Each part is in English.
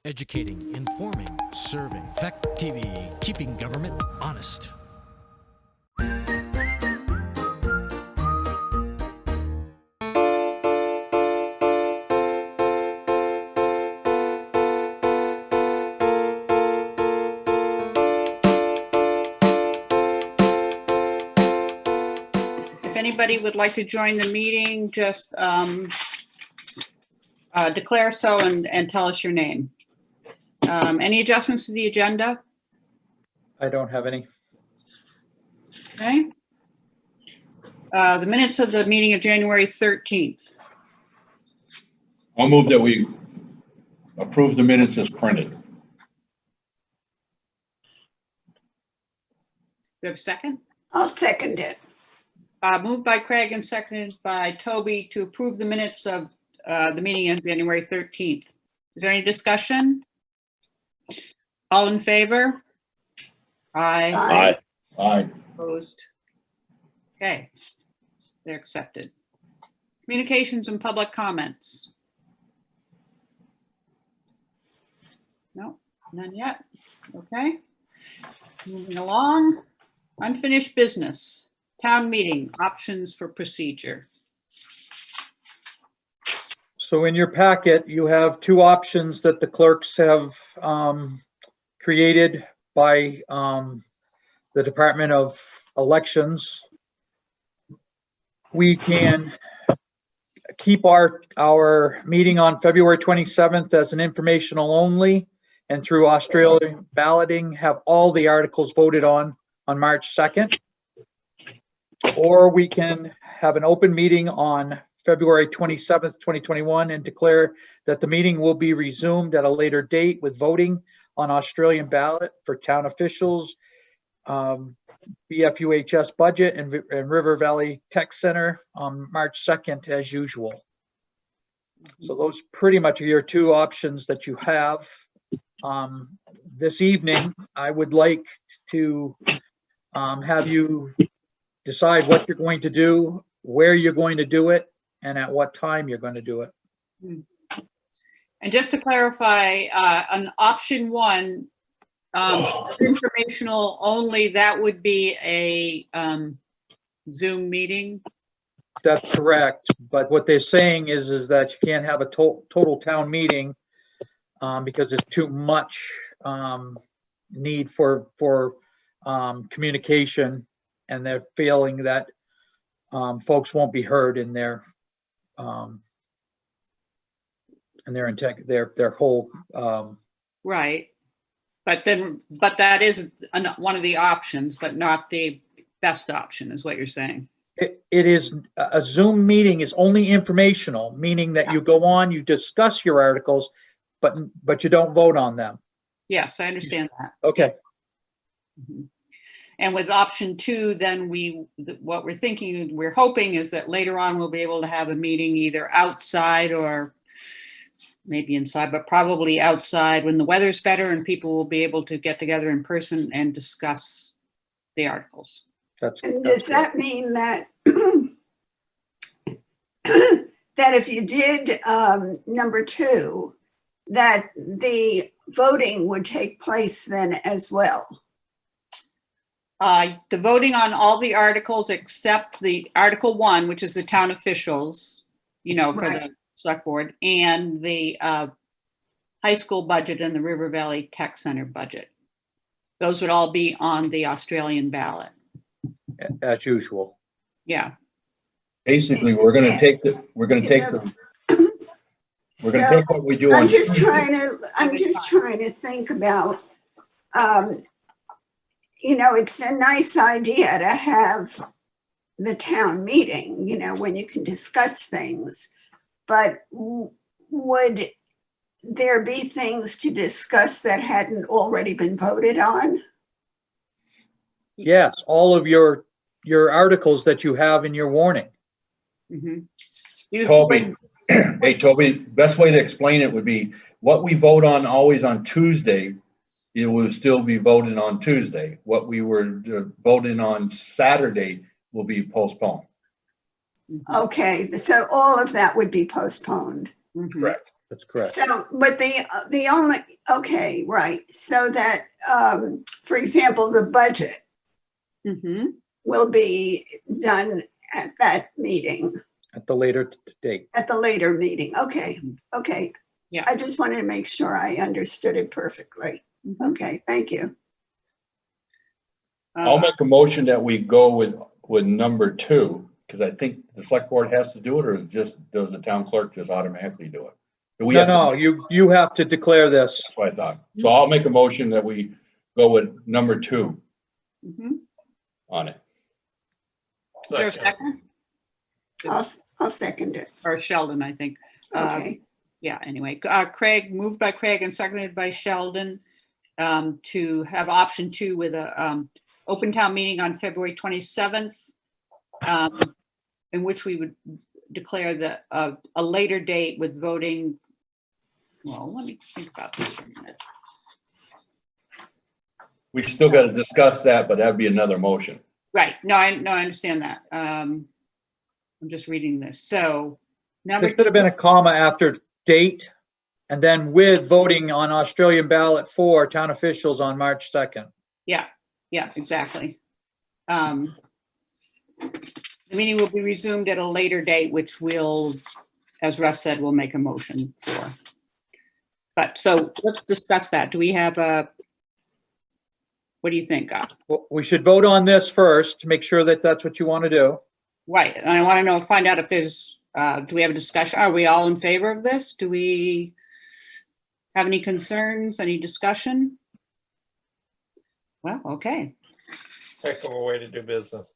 Educating, informing, serving. Fact TV, keeping government honest. If anybody would like to join the meeting, just declare so and tell us your name. Any adjustments to the agenda? I don't have any. Okay. The minutes of the meeting of January 13th. I'll move that we approve the minutes as printed. Do you have a second? I'll second it. Moved by Craig and seconded by Toby to approve the minutes of the meeting of January 13th. Is there any discussion? All in favor? Aye. Aye. Aye. Opposed? Okay, they're accepted. Communications and public comments? No, none yet. Okay. Moving along. Unfinished business. Town meeting, options for procedure. So in your packet, you have two options that the clerks have created by the Department of Elections. We can keep our meeting on February 27th as an informational only, and through Australian balloting, have all the articles voted on March 2nd. Or we can have an open meeting on February 27th, 2021, and declare that the meeting will be resumed at a later date with voting on Australian ballot for town officials, BFUHS budget and River Valley Tech Center on March 2nd as usual. So those pretty much are your two options that you have. This evening, I would like to have you decide what you're going to do, where you're going to do it, and at what time you're going to do it. And just to clarify, on option one, informational only, that would be a Zoom meeting. That's correct. But what they're saying is that you can't have a total town meeting because there's too much need for communication, and they're feeling that folks won't be heard in their whole. Right. But that is one of the options, but not the best option, is what you're saying. It is a Zoom meeting is only informational, meaning that you go on, you discuss your articles, but you don't vote on them. Yes, I understand that. Okay. Mhm. And with option two, then what we're hoping is that later on we'll be able to have a meeting either outside or maybe inside, but probably outside when the weather's better and people will be able to get together in person and discuss the articles. And does that mean that that if you did number two, that the voting would take place then as well? The voting on all the articles except the Article 1, which is the town officials, for Right. the select board, and the high school budget and the River Valley Tech Center budget. Those would all be on the Australian ballot. As usual. Yeah. Basically, we're going to take what we do on. I'm just trying to think about, it's a nice idea to have the town meeting, when you can discuss things, but would there be things to discuss that hadn't already been voted on? Yes, all of your articles that you have in your warning. Mm-hmm. Toby, hey, Toby, best way to explain it would be what we vote on always on Tuesday, it will still be voted on Tuesday. What we were voting on Saturday will be postponed. Okay, so all of that would be postponed. Mm-hmm. Correct. That's correct. So, but the only, Okay, right. So that, for example, the budget Mm-hmm. will be done at that meeting, at the later date. at the later meeting. Okay, okay. Yeah. I just wanted to make sure I understood it perfectly. Okay, thank you. I'll make a motion that we go with number 2, because I think the select board has to do it, or is just, does the town clerk just automatically do it? Do we No, have to- no, you have to declare this. That's what I thought. So I'll make a motion that we go with number 2 Mm-hmm. on it. Is there a second? I'll second it. Or Sheldon, I think. Okay, Yeah, anyway, Craig, moved by Craig and seconded by Sheldon, to have option 2 with a open town meeting on February 27th, in which we would declare a later date with voting. Well, let me think about this for a minute. We still got to discuss that, but that'd be another motion. Right, no, I understand that. I'm just reading this. So number There should have been a comma after date, and then with voting on Australian ballot for town officials on March 2nd. Yeah, exactly. The meeting will be resumed at a later date, which will, as Russ said, we'll make a motion for. But so let's discuss that. Do we have what do you think? Well, we should vote on this first to make sure that that's what you want to do. Right, and I want to find out if there's, do we have a discussion? Are we all in favor of this? Do we have any concerns, any discussion? Well, okay. Heck of a way to do business.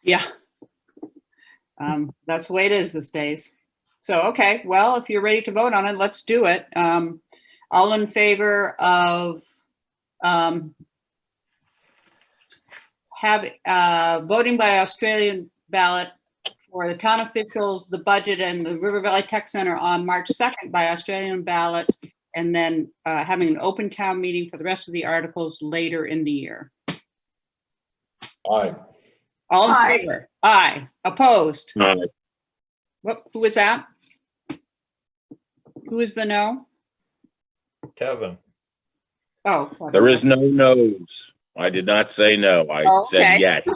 Yeah. That's the way it is these days. So, okay, well, if you're ready to vote on it, let's do it. All in favor of voting by Australian ballot for the town officials, the budget, and the River Valley Tech Center on March 2nd by Australian ballot, and then having an open town meeting for the rest of the articles later in the year. Aye. All in Aye. favor? Aye. Opposed? Aye. Who is that? Who is the no? Kevin, Oh. There is no no's. I did not say no. I Oh, okay. said yes.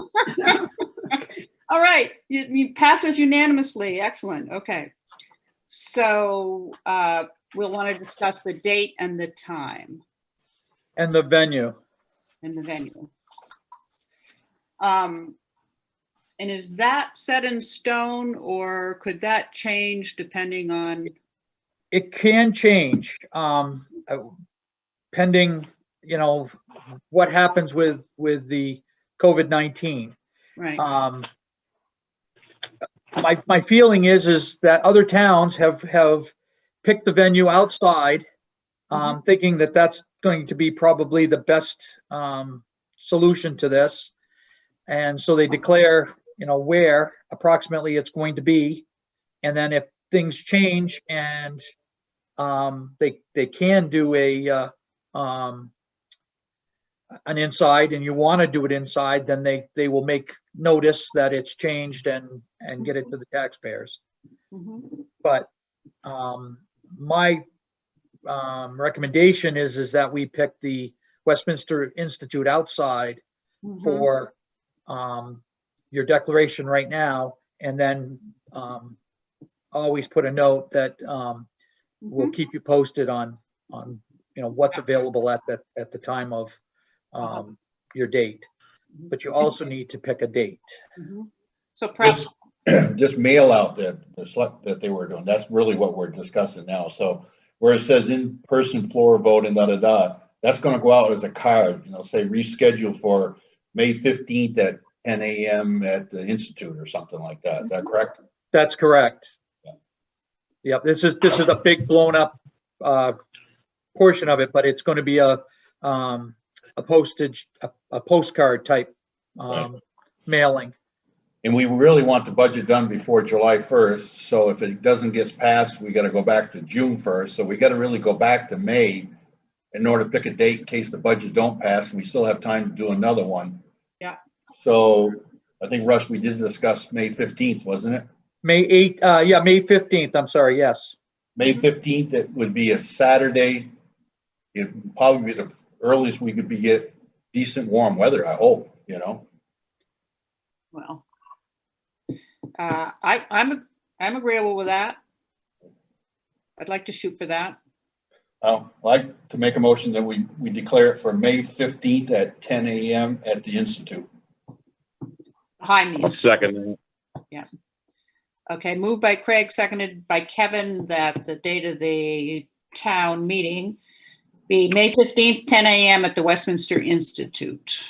All right, you passes unanimously. Excellent. Okay. So we'll want to discuss the date and the time And the venue. and the venue. And is that set in stone, or could that change depending on? It can change, pending, what happens with the COVID-19. Right. My feeling is that other towns have picked the venue outside, thinking that that's going to be probably the best solution to this. And so they declare, where approximately it's going to be. And then if things change and they can do an inside, and you want to do it inside, then they will make notice that it's changed and get it to the taxpayers. Mhm. But my recommendation is that we pick the Westminster Institute outside Mhm. for your declaration right now, and then always put a note that we'll keep you posted on what's available at the time of your date. But you also need to pick a date. Mhm. So perhaps, Just mail out that they were doing. That's really what we're discussing now. So where it says in-person floor vote and that's going to go out as a card, say reschedule for May 15th at 10 a.m. at the Institute or something like that. Is that correct? That's correct. Yeah. Yep, this is a big blown up portion of it, but it's going to be a postcard type mailing. And we really want the budget done before July 1st. So if it doesn't get passed, we got to go back to June 1st. So we got to really go back to May in order to pick a date in case the budget don't pass. And we still have time to do another one. Yeah. So I think, Russ, we did discuss May 15th, wasn't it? May 15th, I'm sorry, yes. May 15th, it would be a Saturday it'd probably be the earliest we could get decent warm weather, I hope, Well, I'm agreeable with that. I'd like to shoot for that. I'd like to make a motion that we declare it for May 15th at 10 a.m. at the Institute. High I'll meeting. second that. Okay, moved by Craig, seconded by Kevin, that the date of the town meeting be May 15th, 10 a.m. at the Westminster Institute.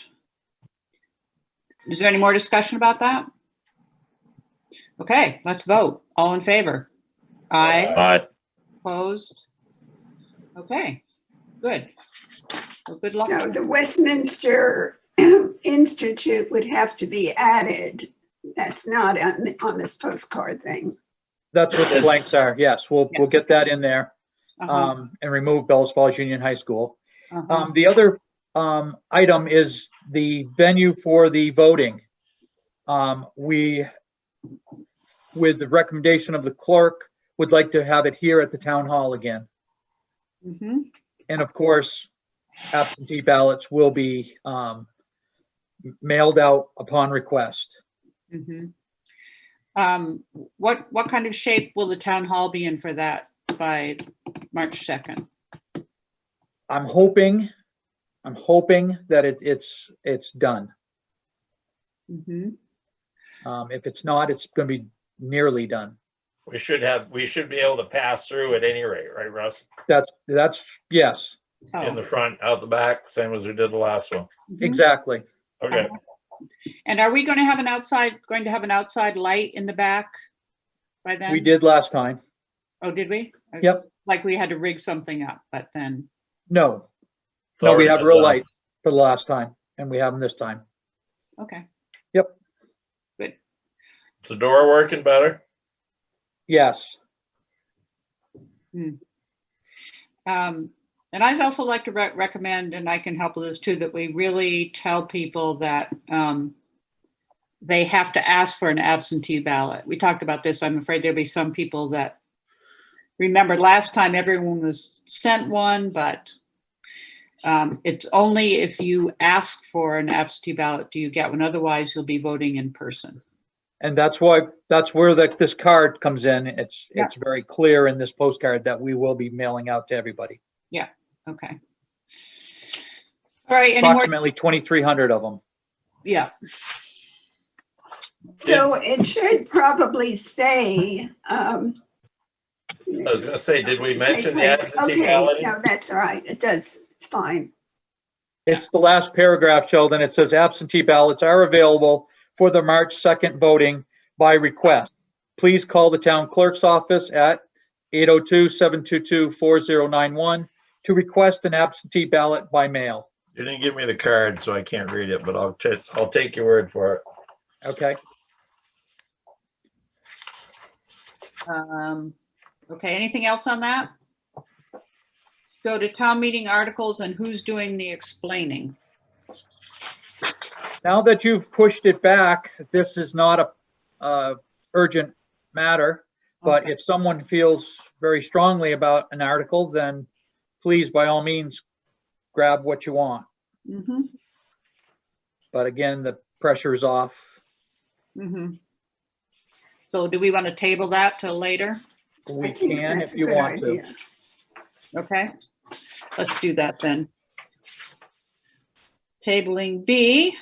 Is there any more discussion about that? Okay, let's vote. All in favor? Aye. Aye. Opposed? Okay, good. Well, good luck. So the Westminster Institute would have to be added. That's not on this postcard thing. That's what the blanks are. Yes, we'll get that in there, Uh-huh, and remove Bells Falls Union High School. uh-huh. The other item is the venue for the voting. We, with the recommendation of the clerk, would like to have it here at the town hall again. Mhm. And of course, absentee ballots will be mailed out upon request. Mhm. What kind of shape will the town hall be in for that by March 2nd? I'm hoping that it's done. Mhm. If it's not, it's going to be nearly done. We should be able to pass through at any rate, right, Russ? That's yes, Oh, In the front, out the back, same as we did the last one. mhm. exactly. Okay. And are we going to have an outside light in the back by then? We did last time. Oh, did we? Yep. Like we had to rig something up, but then, No, It's no, we already have been real done. light for the last time, and we have them this time. okay. Yep. Good. Is the door working better? Yes. And I'd also like to recommend, and I can help with this too, that we really tell people that they have to ask for an absentee ballot. We talked about this. I'm afraid there'll be some people that remember last time everyone was sent one, but it's only if you ask for an absentee ballot do you get one. Otherwise, you'll be voting in person. And that's where this card comes in. It's very clear in this postcard that we will be mailing out to everybody. Okay. All right. Any more? Approximately 2,300 of them. Yeah. So it should probably say. I was gonna say, did we take mention the place. absentee Okay, balloting? no, that's all right. It does. It's fine. It's the last paragraph, Sheldon. It says absentee ballots are available for the March 2nd voting by request. Please call the town clerk's office at 802-722-4091 to request an absentee ballot by mail. You didn't give me the card, so I can't read it, but I'll take your word for it. Okay. Okay, anything else on that? Let's go to town meeting articles and who's doing the explaining. Now that you've pushed it back, this is not a urgent matter, but Okay. if someone feels very strongly about an article, then please, by all means, grab what you want. Mhm, But again, the pressure is off. mhm. So do we want to table that till later? We I think can that's if a you good want to. idea. Okay, let's do that then. Tabling B,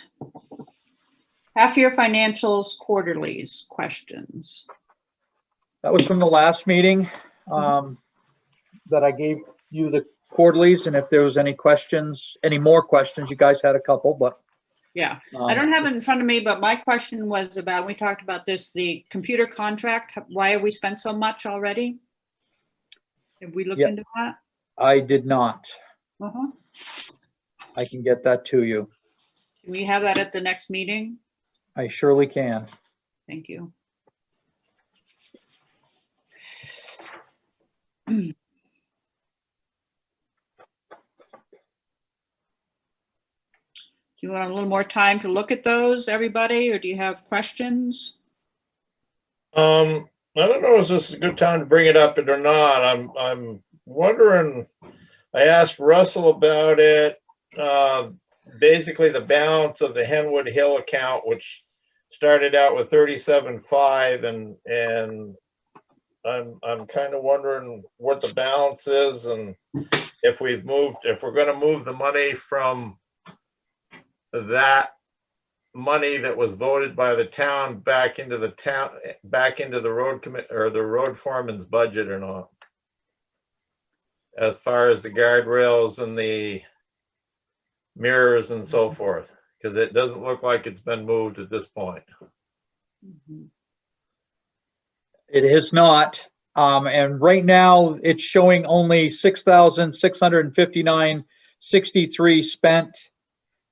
half-year financials, quarterlies, questions. That was from the last meeting, that I gave you the quarterlies, and if there was any questions, any more questions, you guys had a couple, but. Yeah, I don't have it in front of me, but my question was about, we talked about this, the computer contract. Why have we spent so much already? Have we looked Yep. into that? I did not. Uh-huh. I can get that to you. Can we have that at the next meeting? I surely can. Thank you. Do you want a little more time to look at those, everybody, or do you have questions? I don't know if this is a good time to bring it up or not. I'm wondering I asked Russell about it. Basically the balance of the Henwood Hill account, which started out with 37.5, and I'm kind of wondering what the balance is, and if we're going to move the money from that money that was voted by the town back into the road commit or the road foreman's budget or not, as far as the guardrails and the mirrors and so forth, because it doesn't look like it's been moved at this point. Mhm. It is not. And right now it's showing only 6,659.63 spent.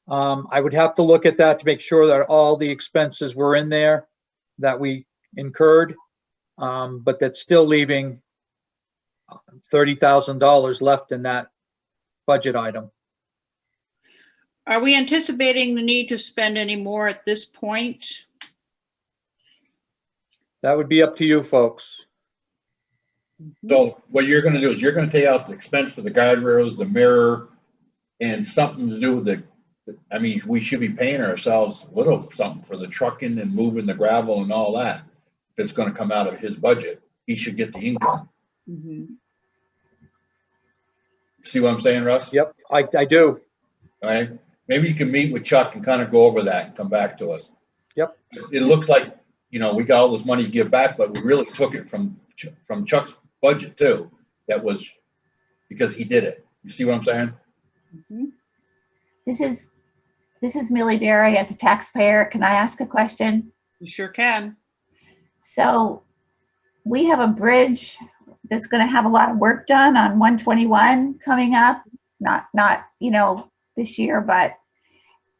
I would have to look at that to make sure that all the expenses were in there that we incurred. But that's still leaving $30,000 left in that budget item. Are we anticipating the need to spend any more at this point? That would be up to you folks. So what you're gonna do is you're gonna take out the expense for the guardrails, the mirror, and something to do with I mean, we should be paying ourselves a little something for the trucking and moving the gravel and all that. If it's gonna come out of his budget, he should get the income. Mhm. See what I'm saying, Russ? Yep, I do. All right, maybe you can meet with Chuck and kind of go over that and come back to us. Yep. It looks like, we got all this money to give back, but we really took it from Chuck's budget too. That was because he did it. You see what I'm saying? Mhm. This is Millie Berry. As a taxpayer, can I ask a question? You sure can. So we have a bridge that's going to have a lot of work done on 121 coming up. Not this year, but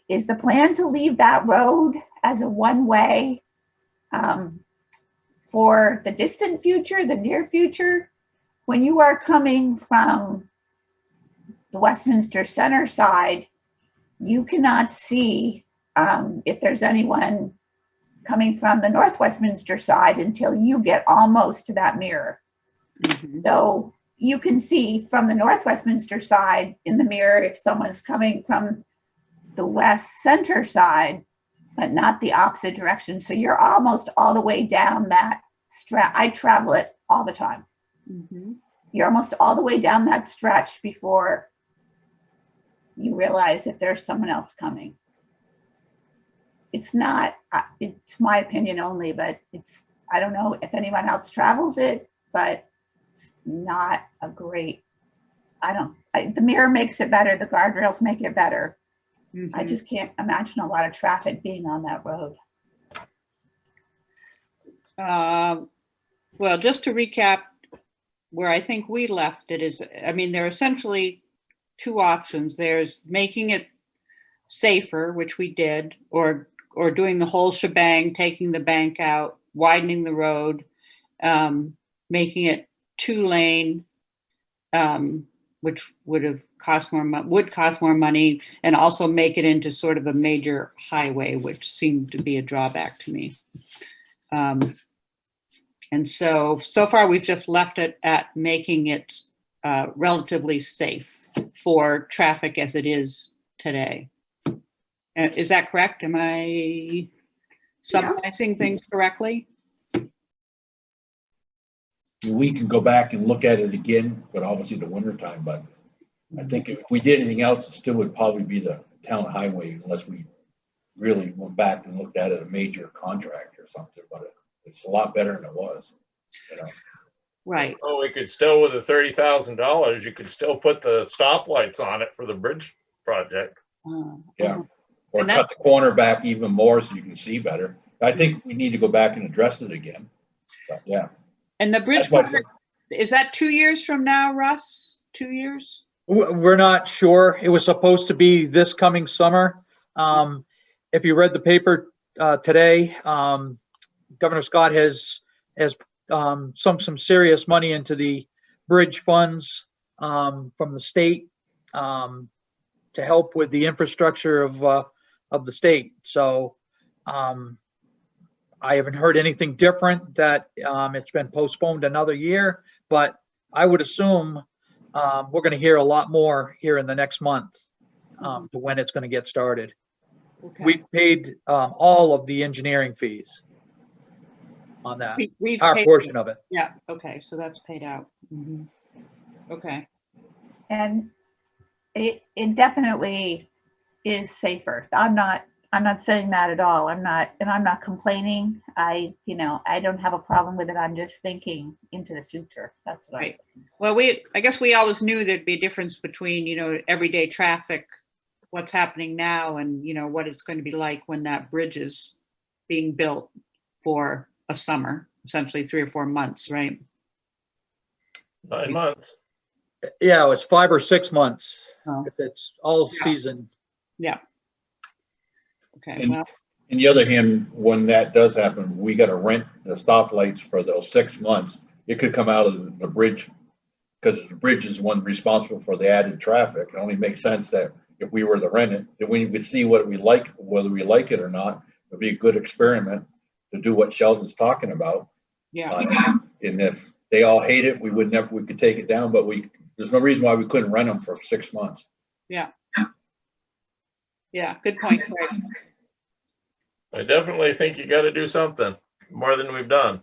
is the plan to leave that road as a one-way for the distant future, the near future? When you are coming from the Westminster Center side, you cannot see if there's anyone coming from the North Westminster side until you get almost to that mirror. Mhm. So you can see from the North Westminster side in the mirror if someone's coming from the West Center side, but not the opposite direction. So you're almost all the way down that stretch. I travel it all the time. Mhm. You're almost all the way down that stretch before you realize if there's someone else coming. It's not, it's my opinion only, but I don't know if anyone else travels it, but it's not a great, the mirror makes it better. The guardrails make it better. I Mhm. just can't imagine a lot of traffic being on that road. Well, just to recap where I think we left it is, I mean, there are essentially two options. There's making it safer, which we did, or doing the whole shebang, taking the bank out, widening the road, making it 2-lane, which would cost more money, and also make it into sort of a major highway, which seemed to be a drawback to me. And so far we've just left it at making it relatively safe for traffic as it is today. Is that correct? Am I summarizing things correctly? We can go back and look at it again, but obviously the winter time, but I think if we did anything else, it still would probably be the town highway unless we really went back and looked at it, a major contract or something, but it's a lot better than it was, Right. Oh, we could still, with the $30,000, you could still put the stoplights on it for the bridge project. Yeah. Or And cut the corner back even more so you can see better. I think we need to go back and address it again, but yeah. And the bridge That's why I project, is that 2 years from now, Russ? 2 years? We're not sure. It was supposed to be this coming summer. If you read the paper today, Governor Scott has sunk some serious money into the bridge funds from the state to help with the infrastructure of the state. So I haven't heard anything different, that it's been postponed another year, but I would assume we're going to hear a lot more here in the next month to when it's going to get started. Okay. We've paid all of the engineering fees on that, We've our paid- portion of it. Yeah, okay, so that's paid out. Mhm. Okay, And it definitely is safer. I'm not saying that at all. I'm not complaining. I don't have a problem with it. I'm just thinking into the future. That's what right. Well, I guess we always knew there'd be a difference between, everyday traffic, what's happening now and, what it's going to be like when that bridge is being built for a summer, essentially 3 or 4 months, right? 9 months. Yeah, it's 5 or 6 months. Oh. If it's all Yeah. season. Yeah. Okay, And well, on the other hand, when that does happen, we got to rent the stoplights for those 6 months. It could come out of the bridge because the bridge is one responsible for the added traffic. It only makes sense that if we were to rent it, then we would see what we like, whether we like it or not. It'd be a good experiment to do what Sheldon's talking about. yeah, And if they all hate it, we could take it down, but there's no reason why we couldn't rent them for 6 months. yeah, good point, Craig. I definitely think you got to do something more than we've done.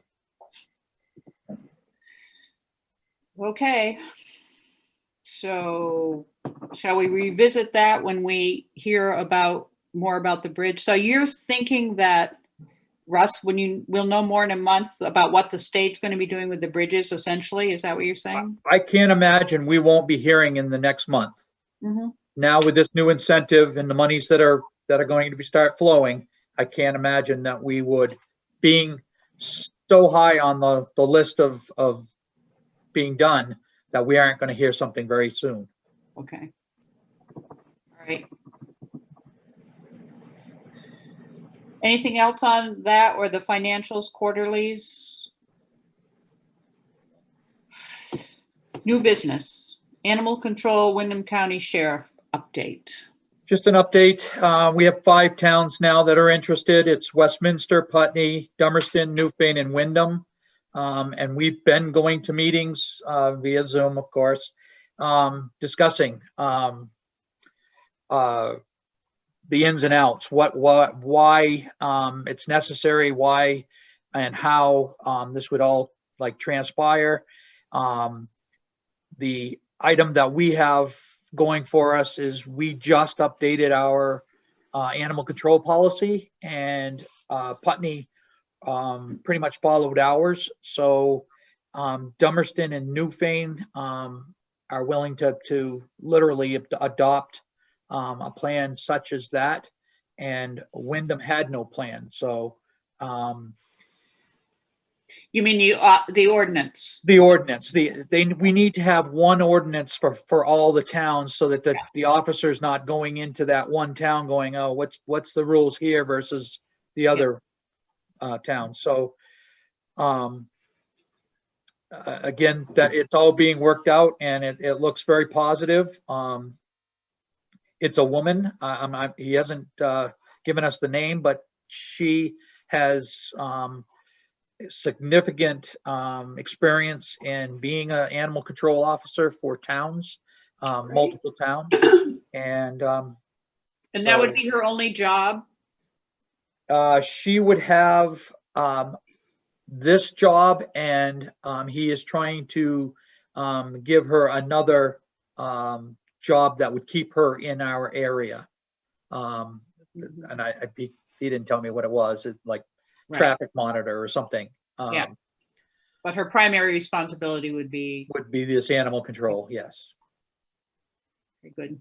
Okay. So shall we revisit that when we hear more about the bridge? So you're thinking that, Russ, we'll know more in a month about what the state's going to be doing with the bridges, essentially? Is that what you're saying? I can't imagine we won't be hearing in the next month. Mm-hmm. Now with this new incentive and the monies that are going to be start flowing, I can't imagine that we would, being so high on the list of being done, that we aren't going to hear something very soon. Okay. All right. Anything else on that or the financials, quarterlies? New business, animal control, Windham County Sheriff update. Just an update. We have 5 towns now that are interested. It's Westminster, Putney, Dummerston, Newfane, and Windham. And we've been going to meetings via Zoom, of course, discussing the ins and outs, why it's necessary, why and how this would all transpire. The item that we have going for us is we just updated our animal control policy, and Putney pretty much followed ours. So Dummerston and Newfane are willing to literally adopt a plan such as that, and Windham had no plan. So You mean the ordinance? the ordinance, we need to have one ordinance for all the towns, so that the officer's not going into that one town going, oh, what's the rules here versus the other town. So again, that it's all being worked out, and it looks very positive. It's a woman. He hasn't given us the name, but she has significant experience in being an animal control officer for towns, multiple towns. And that would be her only job? She would have this job, and he is trying to give her another job that would keep her in our area. And he didn't tell me what it was. It's like Right. traffic monitor or something. Yeah. But her primary responsibility would be This animal control. Yes. very good.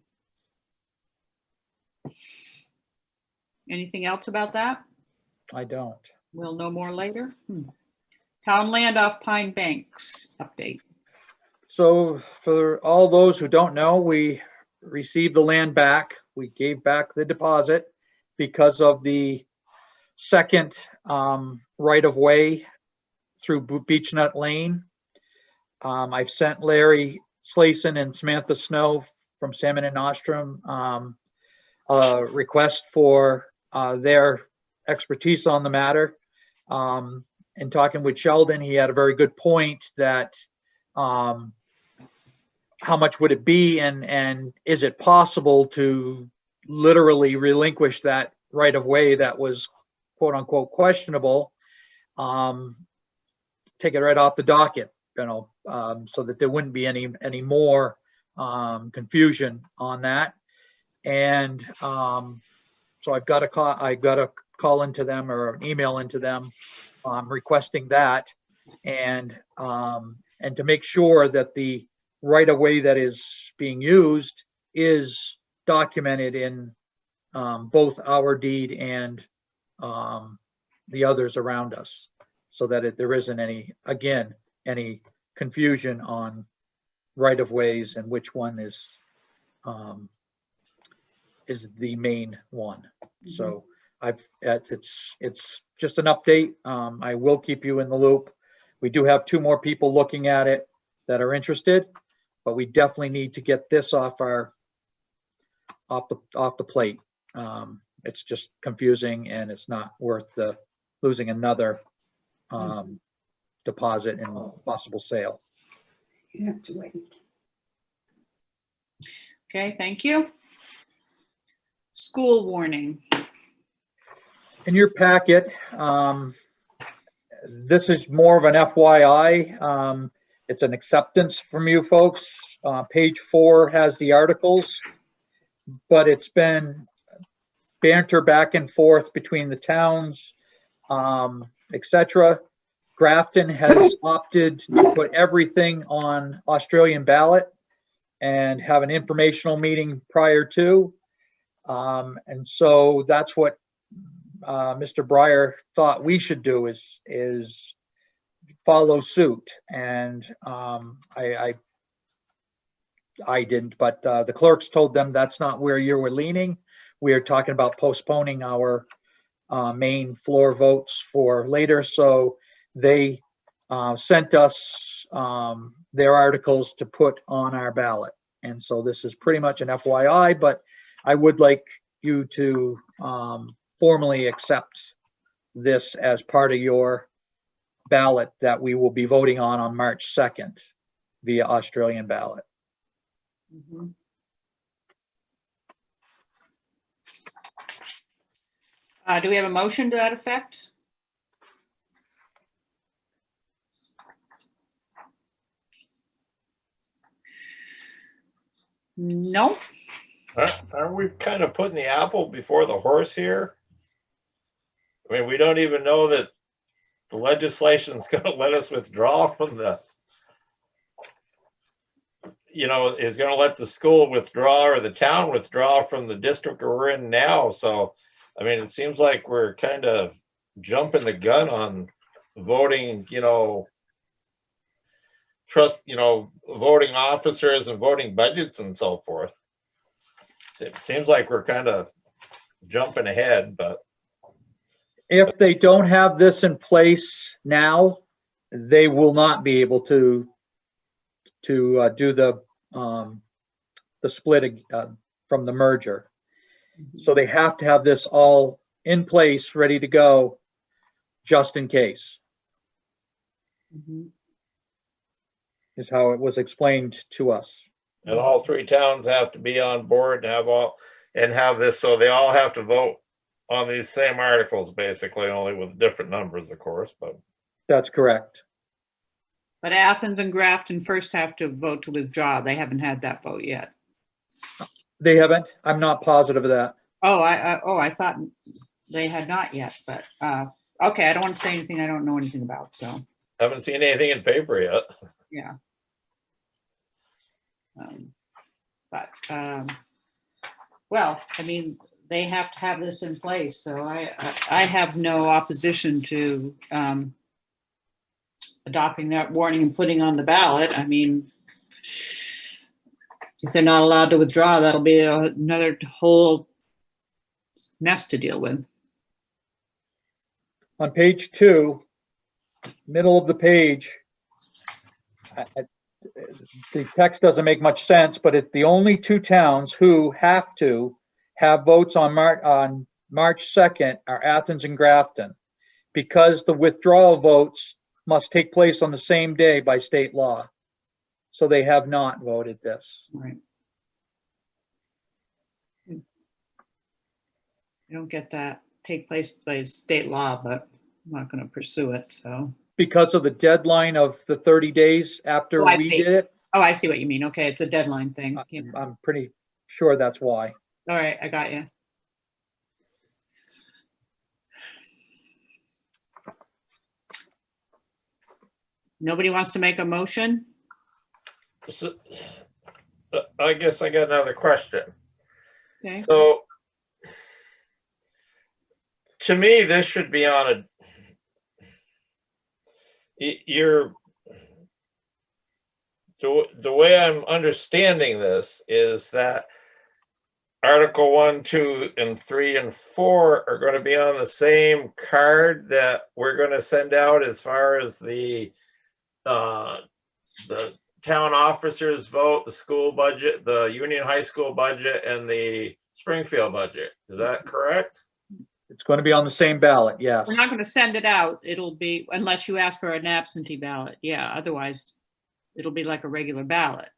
Anything else about that? I don't. We'll know more later. Town land off Pine Banks update. So for all those who don't know, we received the land back. We gave back the deposit because of the second right of way through Beechnut Lane. I've sent Larry Slason and Samantha Snow from Salmon and Nostrum a request for their expertise on the matter. In talking with Sheldon, he had a very good point that how much would it be, and is it possible to literally relinquish that right of way that was quote unquote questionable, take it right off the docket, so that there wouldn't be any more confusion on that. And so I've got to call into them or an email into them requesting that, and to make sure that the right of way that is being used is documented in both our deed and the others around us, so that there isn't any confusion on right of ways and which one is the main one. So it's just an update. I will keep you in the loop. We do have 2 more people looking at it that are interested, but we definitely need to get this off the plate. It's just confusing, and it's not worth losing another deposit and possible sale. You have to wait. Okay, thank you. School warning. In your packet, this is more of an FYI. It's an acceptance from you folks. Page 4 has the articles, but it's been banter back and forth between the towns, etc. Grafton has opted to put everything on Australian ballot and have an informational meeting prior to. And so that's what Mr. Breyer thought we should do is follow suit. And I didn't, but the clerks told them that's not where you were leaning. We are talking about postponing our main floor votes for later. So they sent us their articles to put on our ballot. And so this is pretty much an FYI, but I would like you to formally accept this as part of your ballot that we will be voting on March 2nd via Australian ballot. Mhm. Do we have a motion to that effect? No. Aren't we kind of putting the apple before the horse here? I mean, we don't even know that the legislation's going to let us withdraw from the, is going to let the school withdraw or the town withdraw from the district we're in now. So, I mean, it seems like we're kind of jumping the gun on voting, voting officers and voting budgets and so forth. It seems like we're kind of jumping ahead, but If they don't have this in place now, they will not be able to do the split from the merger. So they have to have this all in place, ready to go, just in case, Mhm. is how it was explained to us. and all 3 towns have to be on board and have this, so they all have to vote on these same articles, basically, only with different numbers, of course, but That's correct. But Athens and Grafton first have to vote to withdraw. They haven't had that vote yet. They haven't? I'm not positive of that. Oh, I thought they had not yet, but, okay, I don't want to say anything I don't know anything about, so, haven't seen anything in paper yet. yeah. Well, I mean, they have to have this in place, so I have no opposition to adopting that warning and putting on the ballot. I mean, if they're not allowed to withdraw, that'll be another whole mess to deal with. On page 2, middle of the page, the text doesn't make much sense, but the only 2 towns who have to have votes on March 2nd are Athens and Grafton, because the withdrawal votes must take place on the same day by state law. So they have not voted this. Right. I don't get that take place by state law, but I'm not going to pursue it, so. Because of the deadline of the 30 days after Oh, I we see. did it, Oh, I see what you mean. Okay, it's a deadline thing. Yeah. I'm pretty sure that's why. All right, I got you. Nobody wants to make a motion? So, I guess I got another question. Okay. So to me, this should be on the way I'm understanding this is that Article 1, 2, and 3, and 4 are going to be on the same card that we're going to send out as far as the town officers vote, the school budget, the Union High School budget, and the Springfield budget. Is that correct? It's going to be on the same ballot, yes. We're not going to send it out. It'll be, unless you ask for an absentee ballot. Yeah, otherwise it'll be like a regular ballot.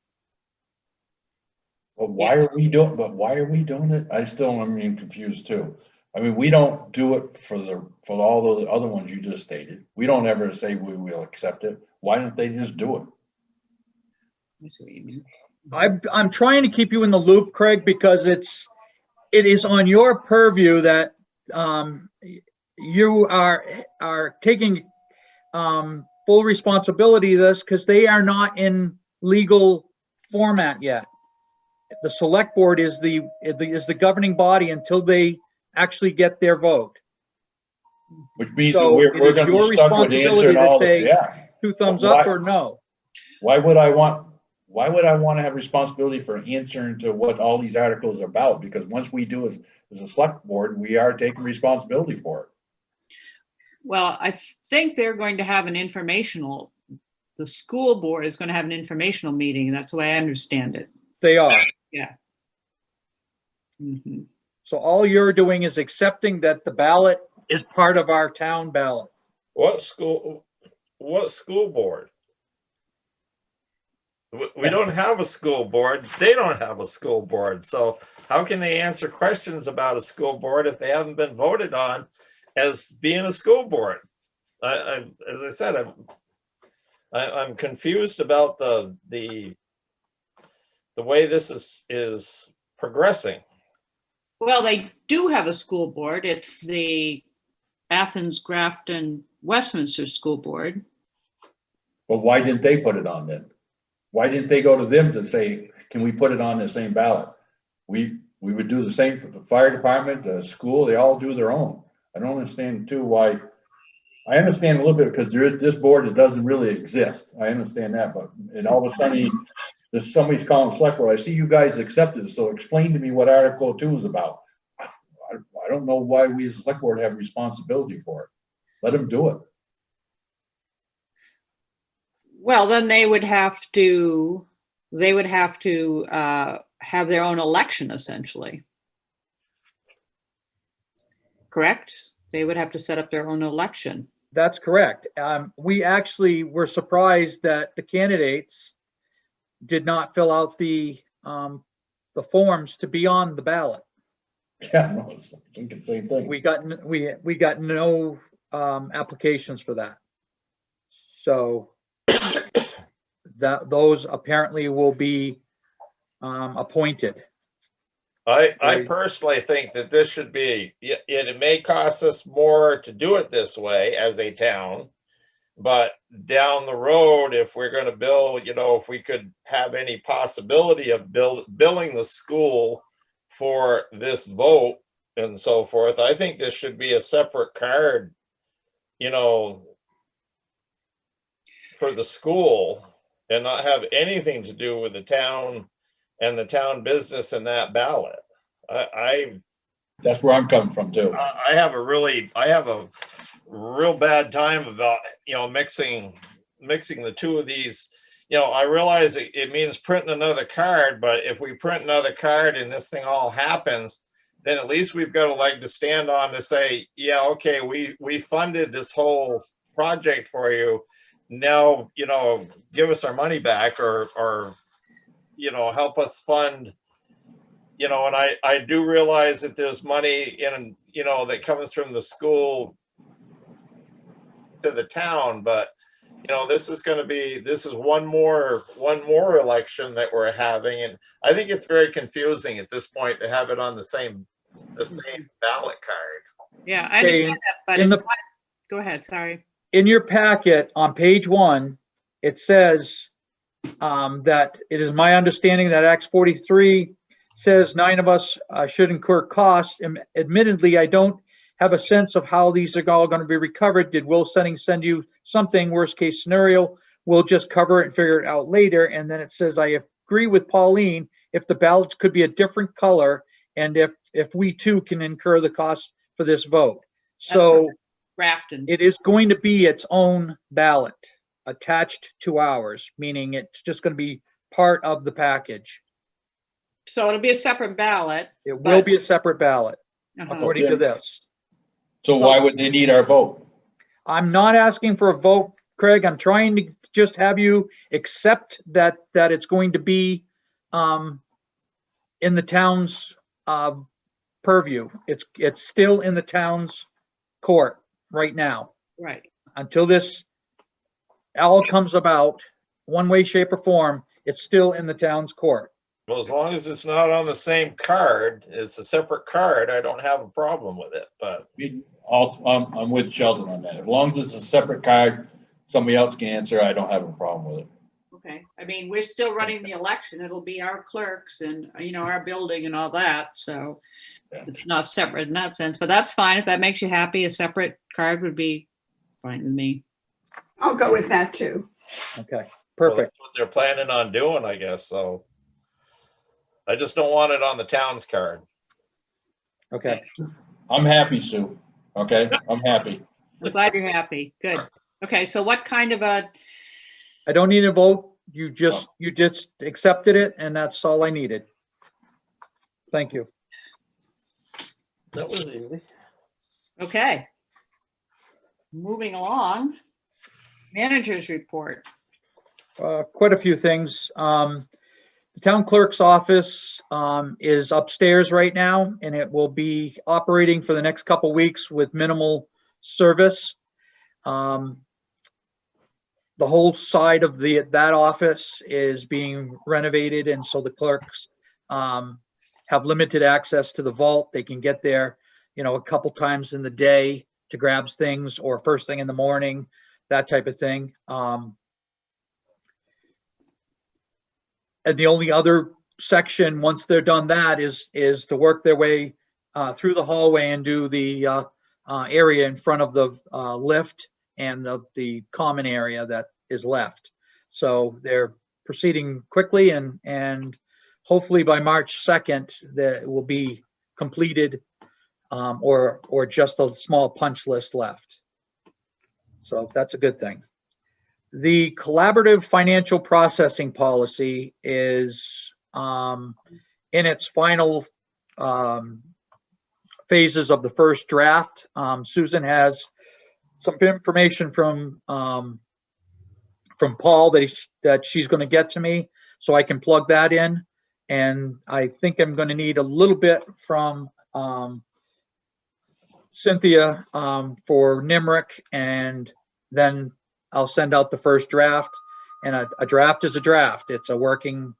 But why are we doing it? I still am confused too. I mean, we don't do it for all the other ones you just stated. We don't ever say we will accept it. Why don't they just do it? I see what you mean. I'm trying to keep you in the loop, Craig, because it is on your purview that you are taking full responsibility of this because they are not in legal format yet. The select board is the governing body until they actually get their vote. Which means that So we're it is gonna your be stuck with responsibility answering to all say yeah. 2 thumbs Why- up or no. Why would I want to have responsibility for answering to what all these articles are about? Because once we do as a select board, we are taking responsibility for it. Well, I think they're going to have the school board is going to have an informational meeting. That's the way I understand it. They are. Yeah. Mhm. So all you're doing is accepting that the ballot is part of our town ballot. What school board? We don't have a school board. They don't have a school board. So how can they answer questions about a school board if they haven't been voted on as being a school board? As I said, I'm confused about the way this is progressing. Well, they do have a school board. It's the Athens, Grafton, Westminster School Board. But why didn't they put it on then? Why didn't they go to them to say, can we put it on the same ballot? We would do the same for the fire department, the school, they all do their own. I don't understand too why. I understand a little bit because there is this board that doesn't really exist. I understand that, but and all of a sudden somebody's calling select board. I see you guys accepted it, so explain to me what Article 2 is about. I don't know why we as a select board have responsibility for it. Let them do it. Well, then they would have to have their own election, essentially. Correct? They would have to set up their own election. That's correct. We actually were surprised that the candidates did not fill out the forms to be on the ballot. Yeah, no, it's the same thing. We got no applications for that. So those apparently will be appointed. I personally think that this should be, it may cost us more to do it this way as a town, but down the road, if we're going to build, if we could have any possibility of billing the school for this vote and so forth, I think this should be a separate card, for the school and not have anything to do with the town and the town business in that ballot. That's where I'm coming from too. I have a real bad time about, mixing the two of these. I realize it means printing another card, but if we print another card and this thing all happens, then at least we've got a leg to stand on to say, yeah, okay, we funded this whole project for you, now, give us our money back or, help us fund, and I do realize that there's money in, that comes from the school to the town, but this is one more election that we're having. And I think it's very confusing at this point to have it on the same ballot card. Yeah, I Okay, understand that, but in it's the- not, go ahead, sorry. In your packet on page 1, it says that it is my understanding that Acts 43 says 9 of us should incur costs. And admittedly, I don't have a sense of how these are all going to be recovered. Did Will Settings send you something? Worst case scenario, we'll just cover it and figure it out later. And then it says, I agree with Pauline, if the ballots could be a different color and if we too can incur the cost for this vote. So Grafton. it is going to be its own ballot attached to ours, meaning it's just going to be part of the package. So it'll be a separate ballot. It will But- be a separate ballot, Uh-huh. according to this. So why would they need our vote? I'm not asking for a vote, Craig. I'm trying to just have you accept that it's going to be in the town's purview. It's still in the town's court right now. Right. Until this all comes about, one way, shape, or form, it's still in the town's court. Well, as long as it's not on the same card, it's a separate card, I don't have a problem with it, but I'm with Sheldon on that. As long as it's a separate card, somebody else can answer, I don't have a problem with it. Okay. I mean, we're still running the election. It'll be our clerks and, our building and all that. So Yeah. it's not separate in that sense, but that's fine. If that makes you happy, a separate card would be fine with me. I'll go with that too. Okay, well, perfect. that's what they're planning on doing, I guess, so. I just don't want it on the town's card. Okay, I'm happy, Sue. Okay, I'm happy. I'm glad you're happy. Good. Okay. So what kind of a, I don't need a vote. You just accepted it, and that's all I needed. Thank you. That was easy. okay. Moving along, manager's report. Quite a few things. The town clerk's office is upstairs right now, and it will be operating for the next couple weeks with minimal service. The whole side of that office is being renovated, and so the clerks have limited access to the vault. They can get there, a couple times in the day to grab things, or first thing in the morning, that type of thing. And the only other section, once they're done that, is to work their way through the hallway and do the area in front of the lift and the common area that is left. So they're proceeding quickly, and hopefully by March 2nd, that will be completed, or just a small punch list left. So that's a good thing. The collaborative financial processing policy is in its final phases of the first draft. Susan has some information from Paul that she's going to get to me, so I can plug that in. And I think I'm going to need a little bit from Cynthia for NIMRIC, and then I'll send out the first draft. And a draft is a draft. It's a working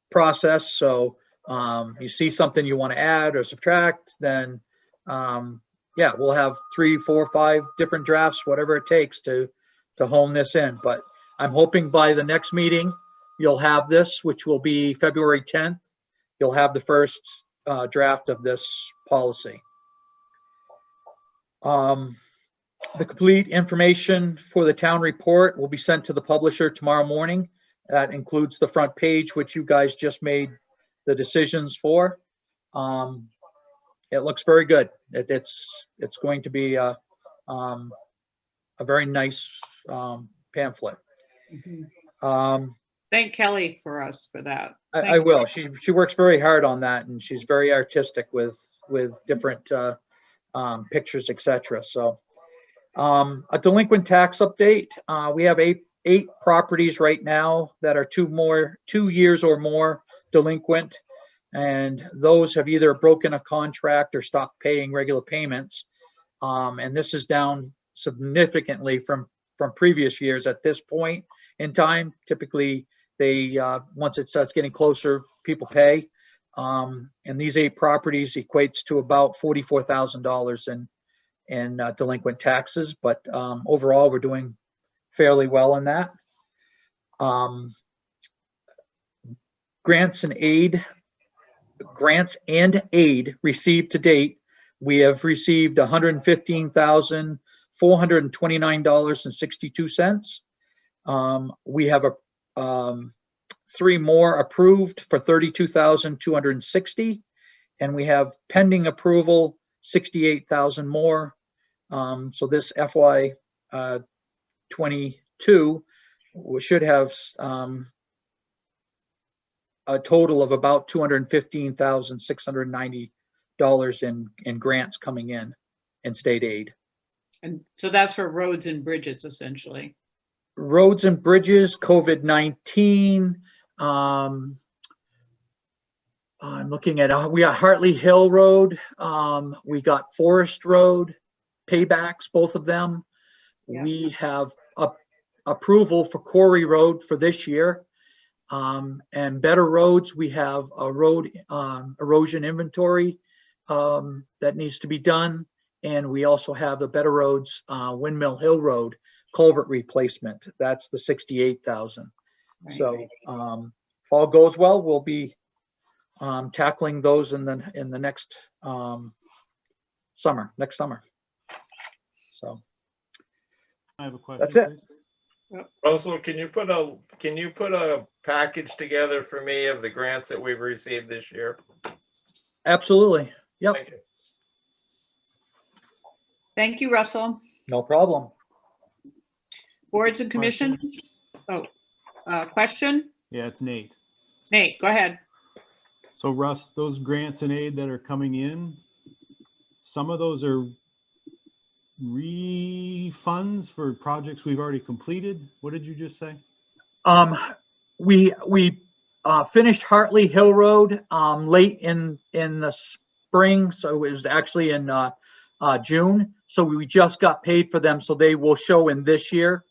process. So you see something you want to add or subtract, then yeah, we'll have 3, 4, 5 different drafts, whatever it takes to hone this in. But I'm hoping by the next meeting, you'll have this, which will be February 10th. You'll have the first draft of this policy. The complete information for the town report will be sent to the publisher tomorrow morning. That includes the front page, which you guys just made the decisions for. It looks very good. It's going to be a very nice pamphlet. Thank Kelly for us for that. I will. She works very hard on that, and she's very artistic with different pictures, etc. So A delinquent tax update. We have eight properties right now that are 2 years or more delinquent. And those have either broken a contract or stopped paying regular payments. And this is down significantly from previous years at this point in time. Typically, they once it starts getting closer, people pay. And these 8 properties equates to about $44,000 in delinquent taxes. But overall, we're doing fairly well in that. Grants and aid received to date. We have received $115,429.62. We have 3 more approved for $32,260, and we have pending approval 68,000 more. So this FY 22 we should have a total of about $215,690 in grants coming in state aid. And so that's for roads and bridges, essentially. Roads and bridges, COVID-19. I'm looking at, we got Hartley Hill Road. We got Forest Road paybacks, both of them. Yeah. We have approval for Quarry Road for this year. And Better Roads, we have a road erosion inventory that needs to be done. And we also have the Better Roads Windmill Hill Road culvert replacement. That's the 68,000. Right. So if all goes well, we'll be tackling those in the next summer. So I have a question. That's it. Please. Russell, can you put a package together for me of the grants that we've received this year? Absolutely. Yep. Thank you. Thank you, Russell. No problem. Boards and commissions? Question? Yeah, it's Nate. Nate, go ahead. So Russ, those grants and aid that are coming in, some of those are refunds for projects we've already completed. What did you just say? We finished Hartley Hill Road late in the spring, so it was actually in June. So we just got paid for them, so they will show in this year.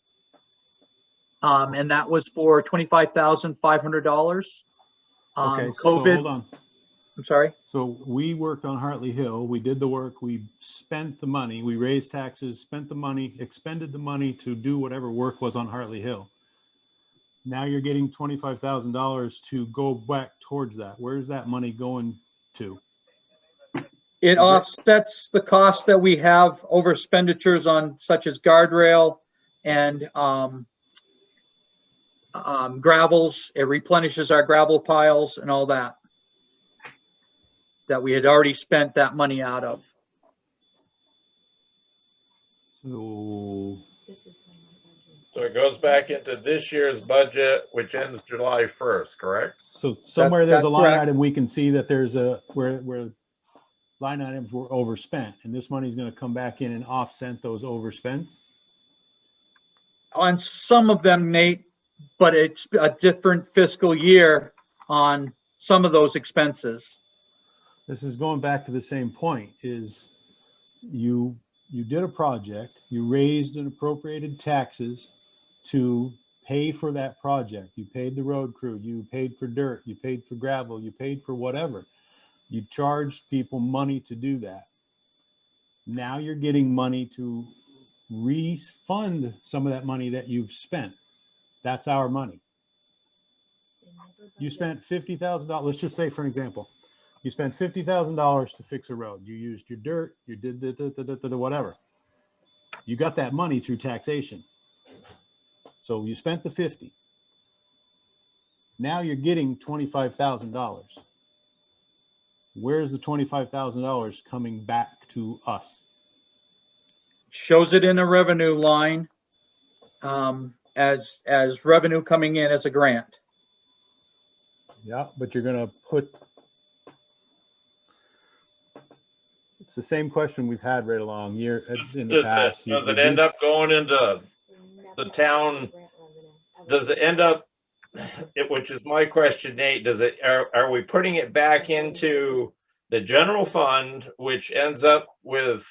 And that was for $25,500. Okay, so COVID. hold on. I'm sorry. So we worked on Hartley Hill. We did the work. We spent the money. We raised taxes, spent the money, expended the money to do whatever work was on Hartley Hill. Now you're getting $25,000 to go back towards that. Where's that money going to? It offsets the costs that we have over expenditures on such as guardrail and gravels. It replenishes our gravel piles and all that we had already spent that money out of. So So it goes back into this year's budget, which ends July 1st, correct? So somewhere there's a that's line correct. item we can see that there's where line items were overspent, and this money is going to come back in and offset those overspends. On some of them, Nate, but it's a different fiscal year on some of those expenses. This is going back to the same point, is you did a project, you raised and appropriated taxes to pay for that project. You paid the road crew, you paid for dirt, you paid for gravel, you paid for whatever. You charged people money to do that. Now you're getting money to refund some of that money that you've spent. That's our money. You spent $50,000. Let's just say, for an example, you spent $50,000 to fix a road. You used your dirt, you did the whatever. You got that money through taxation. So you spent the 50. Now you're getting $25,000. Where's the $25,000 coming back to us? Shows it in a revenue line as revenue coming in as a grant. Yeah, but you're going to put It's the same question we've had right along in the Does past. does it end up going into the town? Does it end up, which is my question, Nate, are we putting it back into the general fund, which ends up with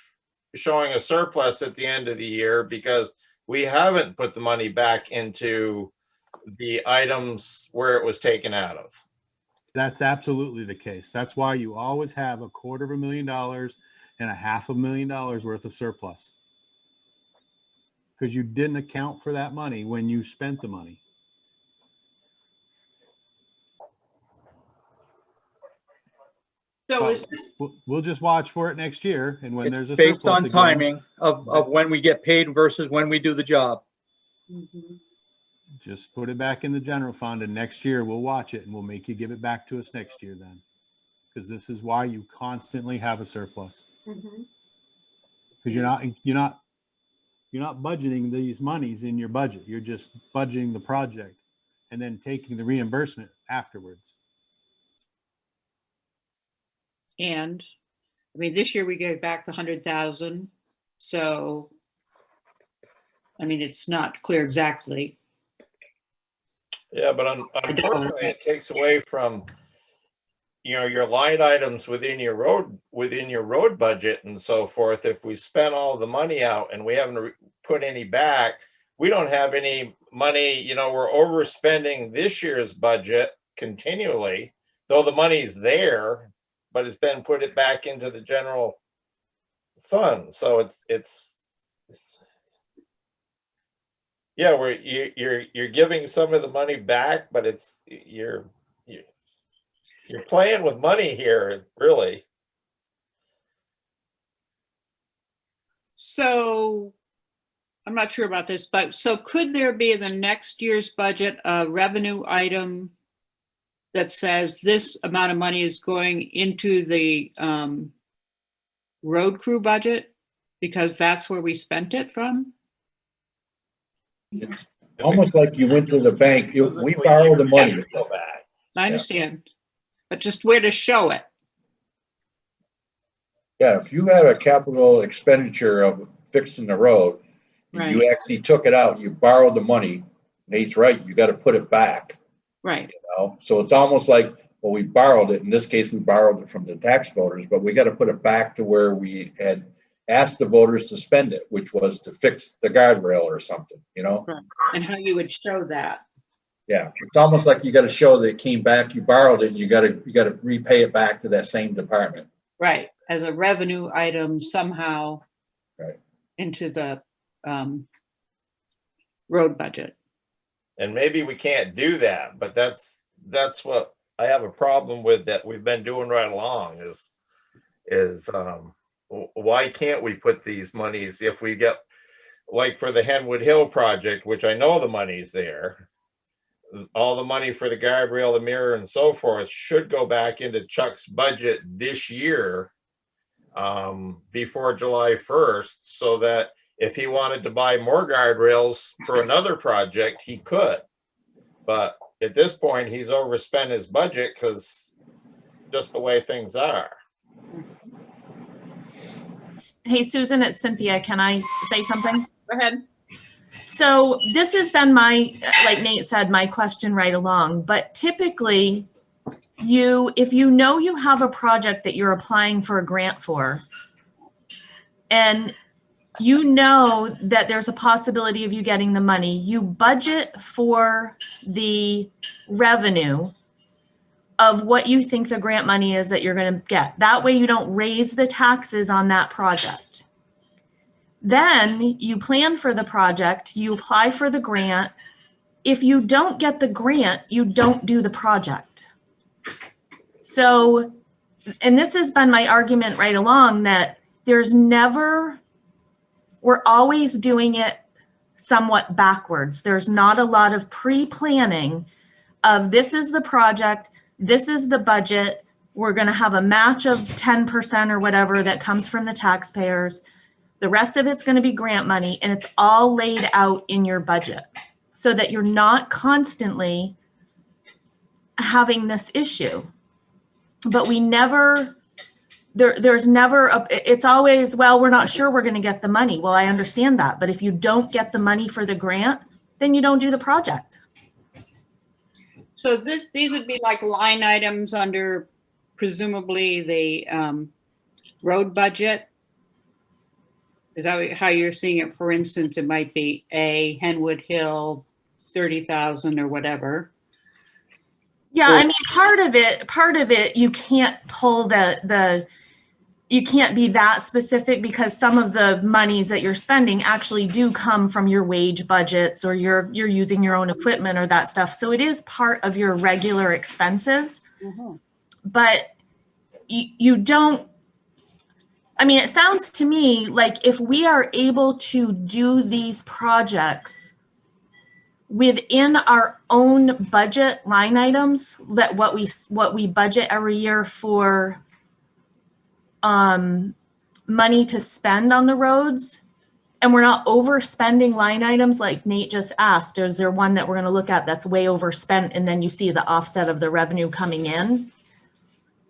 showing a surplus at the end of the year because we haven't put the money back into the items where it was taken out of? That's absolutely the case. That's why you always have $250,000 and $500,000 worth of surplus. Because you didn't account for that money when you spent the money. So is this, We'll just watch for it next year, and when there's a It's based surplus on again, timing of when we get paid versus when we do the job. Mhm. just put it back in the general fund, and next year we'll watch it and we'll make you give it back to us next year then. Because this is why you constantly have a surplus. Mhm. Because you're not budgeting these monies in your budget. You're just budgeting the project and then taking the reimbursement afterwards. And, I mean, this year we gave back the 100,000, so, I mean, it's not clear exactly. Yeah, but unfortunately, it takes away from, your line items within your road budget and so forth. If we spent all the money out and we haven't put any back, we don't have any money, we're overspending this year's budget continually, though the money's there, but it's been put it back into the general fund. So it's yeah, you're giving some of the money back, but you're playing with money here, really. So, I'm not sure about this, but so could there be in the next year's budget a revenue item that says this amount of money is going into the road crew budget because that's where we spent it from? It's almost like you went to the bank, we borrowed the money. Go back. I understand, but just where to show it. Yeah, if you had a capital expenditure of fixing the road, and you Right. actually took it out, you borrowed the money, Nate's right, you gotta put it back, Right. So it's almost like, well, we borrowed it, in this case, we borrowed it from the tax voters, but we gotta put it back to where we had asked the voters to spend it, which was to fix the guardrail or something, And how you would show that. Yeah, it's almost like you gotta show that it came back, you borrowed it, you gotta repay it back to that same department. Right, as a revenue item somehow. Right. Into the road budget. And maybe we can't do that, but that's what I have a problem with that we've been doing right along is why can't we put these monies if we get, like for the Henwood Hill project, which I know the money's there, all the money for the guardrail, the mirror and so forth should go back into Chuck's budget this year before July 1st, so that if he wanted to buy more guardrails for another project, he could. But at this point, he's overspent his budget because just the way things are. Hey, Susan, it's Cynthia. Can I say something? Go ahead. So this has been like Nate said, my question right along. But typically, if you know you have a project that you're applying for a grant for, and you know that there's a possibility of you getting the money, you budget for the revenue of what you think the grant money is that you're going to get. That way you don't raise the taxes on that project. Then you plan for the project, you apply for the grant. If you don't get the grant, you don't do the project. So, and this has been my argument right along, that we're always doing it somewhat backwards. There's not a lot of pre-planning of this is the project, this is the budget, we're going to have a match of 10% or whatever that comes from the taxpayers. The rest of it's going to be grant money, and it's all laid out in your budget so that you're not constantly having this issue. But we never there's never, it's always, well, we're not sure we're going to get the money. Well, I understand that. But if you don't get the money for the grant, then you don't do the project. So these would be like line items under presumably the road budget? Is that how you're seeing it? For instance, it might be a Henwood Hill, 30,000 or whatever. Yeah, I mean, part of it, you can't pull you can't be that specific because some of the monies that you're spending actually do come from your wage budgets or you're using your own equipment or that stuff. So it is part of your regular expenses, but you don't, I mean, it sounds to me like if we are able to do these projects within our own budget line items, that what we budget every year for money to spend on the roads, and we're not overspending line items like Nate just asked, is there one that we're going to look at that's way overspent and then you see the offset of the revenue coming in,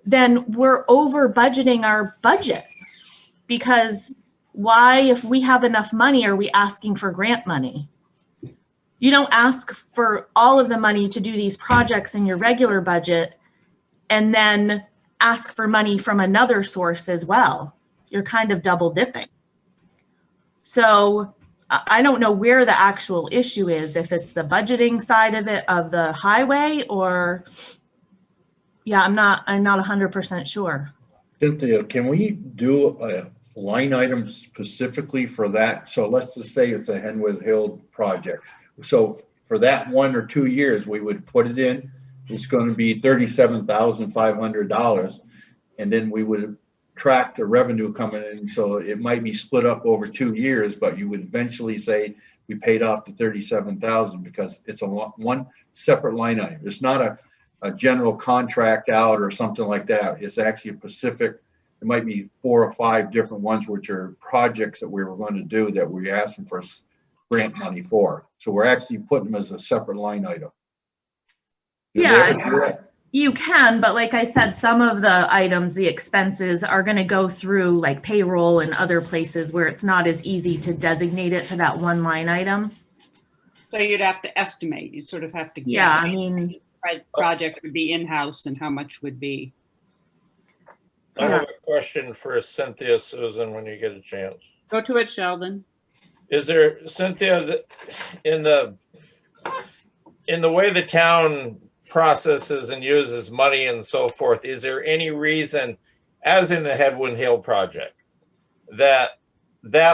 then we're over budgeting our budget. Because why, if we have enough money, are we asking for grant money? You don't ask for all of the money to do these projects in your regular budget and then ask for money from another source as well. You're kind of double dipping. So I don't know where the actual issue is, if it's the budgeting side of it, of the highway, or yeah, I'm not 100% sure. Cynthia, can we do a line item specifically for that? So let's just say it's a Henwood Hill project. So for that 1 or 2 years, we would put it in, it's going to be $37,500. And then we would track the revenue coming in. So it might be split up over 2 years, but you would eventually say we paid off the 37,000 because it's one separate line item. It's not a general contract out or something like that. It's actually a specific, it might be 4 or 5 different ones, which are projects that we were going to do that we're asking for grant money for. So we're actually putting them as a separate line item. Yeah, you can, but like I said, some of the items, the expenses are going to go through like payroll and other places where it's not as easy to designate it to that one line item. So you'd have to estimate, you sort of have to guess. Yeah, I mean, project would be in-house and how much would be. I have a question for Cynthia, Susan, when you get a chance. Go to it, Sheldon. Is there, Cynthia, in the way the town processes and uses money and so forth, is there any reason, as in the Henwood Hill project, that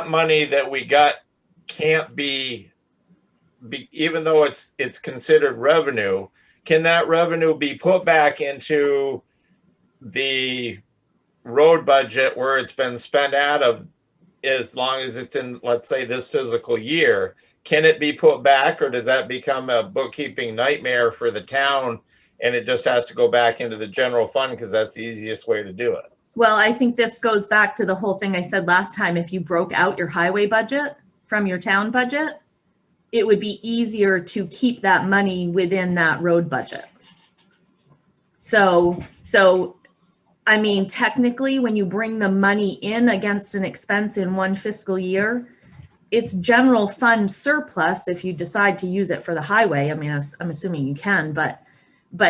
money that we got can't be even though it's considered revenue, can that revenue be put back into the road budget where it's been spent out of, as long as it's in, let's say, this fiscal year? Can it be put back, or does that become a bookkeeping nightmare for the town and it just has to go back into the general fund because that's the easiest way to do it? well, I think this goes back to the whole thing I said last time. If you broke out your highway budget from your town budget, it would be easier to keep that money within that road budget. So I mean, technically, when you bring the money in against an expense in one fiscal year, it's general fund surplus if you decide to use it for the highway. I mean, I'm assuming you can, but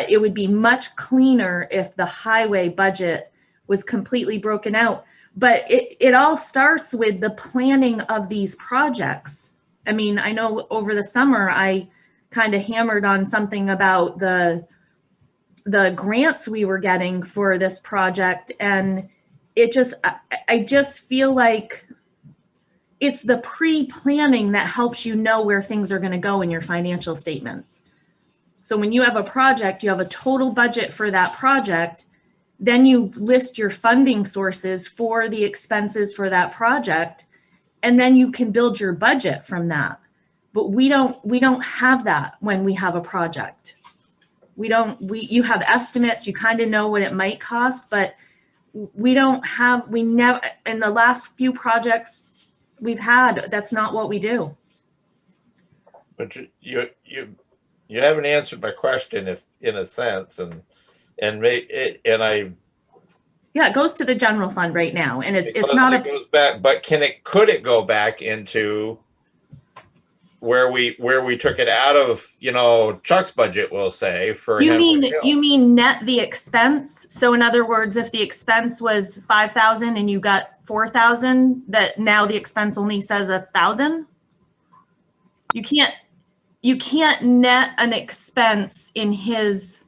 it would be much cleaner if the highway budget was completely broken out. But it all starts with the planning of these projects. I mean, I know over the summer, I kind of hammered on something about the grants we were getting for this project. And I just feel like it's the pre-planning that helps you know where things are going to go in your financial statements. So when you have a project, you have a total budget for that project, then you list your funding sources for the expenses for that project, and then you can build your budget from that. But we don't have that when we have a project. You have estimates, you kind of know what it might cost, but we never, in the last few projects we've had, that's not what we do. But you haven't answered my question, if in a sense, and Yeah, it goes to the general fund right now, and it's Because not it a, goes back, but could it go back into where we took it out of, Chuck's budget, we'll say, for you Henwood mean, Hill? you mean net the expense? So in other words, if the expense was 5,000 and you got 4,000, that now the expense only says 1,000? You can't net an expense in his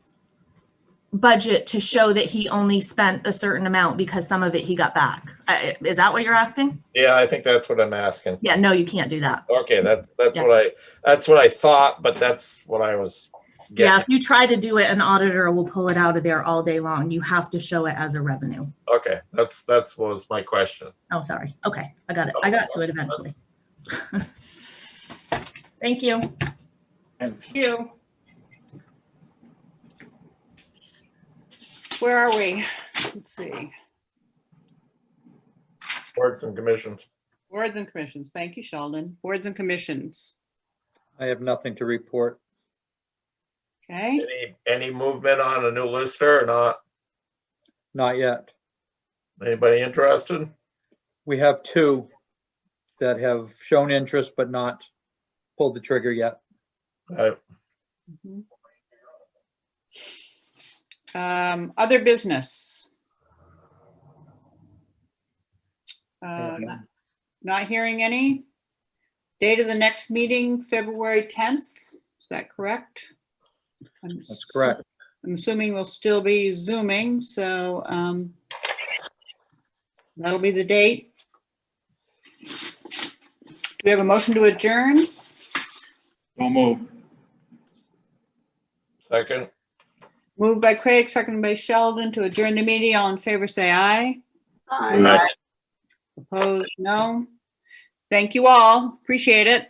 budget to show that he only spent a certain amount because some of it he got back. Is that what you're asking? Yeah, I think that's what I'm asking. Yeah, no, you can't do that. Okay, that's Yeah. that's what I thought, but that's what I was Yeah, getting. if you try to do it, an auditor will pull it out of there all day long. You have to show it as a revenue. Okay, that's was my question. Oh, sorry. Okay, I got it. I got to it eventually. Thank you. Thank you. Where are we? Let's see. Boards and commissions. Boards and commissions. Thank you, Sheldon. Boards and commissions. I have nothing to report. Okay. Any movement on a new lister or not? Not yet. Anybody interested? We have two that have shown interest but not pulled the trigger yet. Mhm. Other business. Not hearing any. Date of the next meeting, February 10th. Is that correct? That's correct. I'm assuming we'll still be Zooming, so that'll be the date. Do we have a motion to adjourn? Don't move. Second. Moved by Craig, seconded by Sheldon to adjourn the meeting. All in favor, say aye. Aye. Opposed, no. Thank you all. Appreciate it.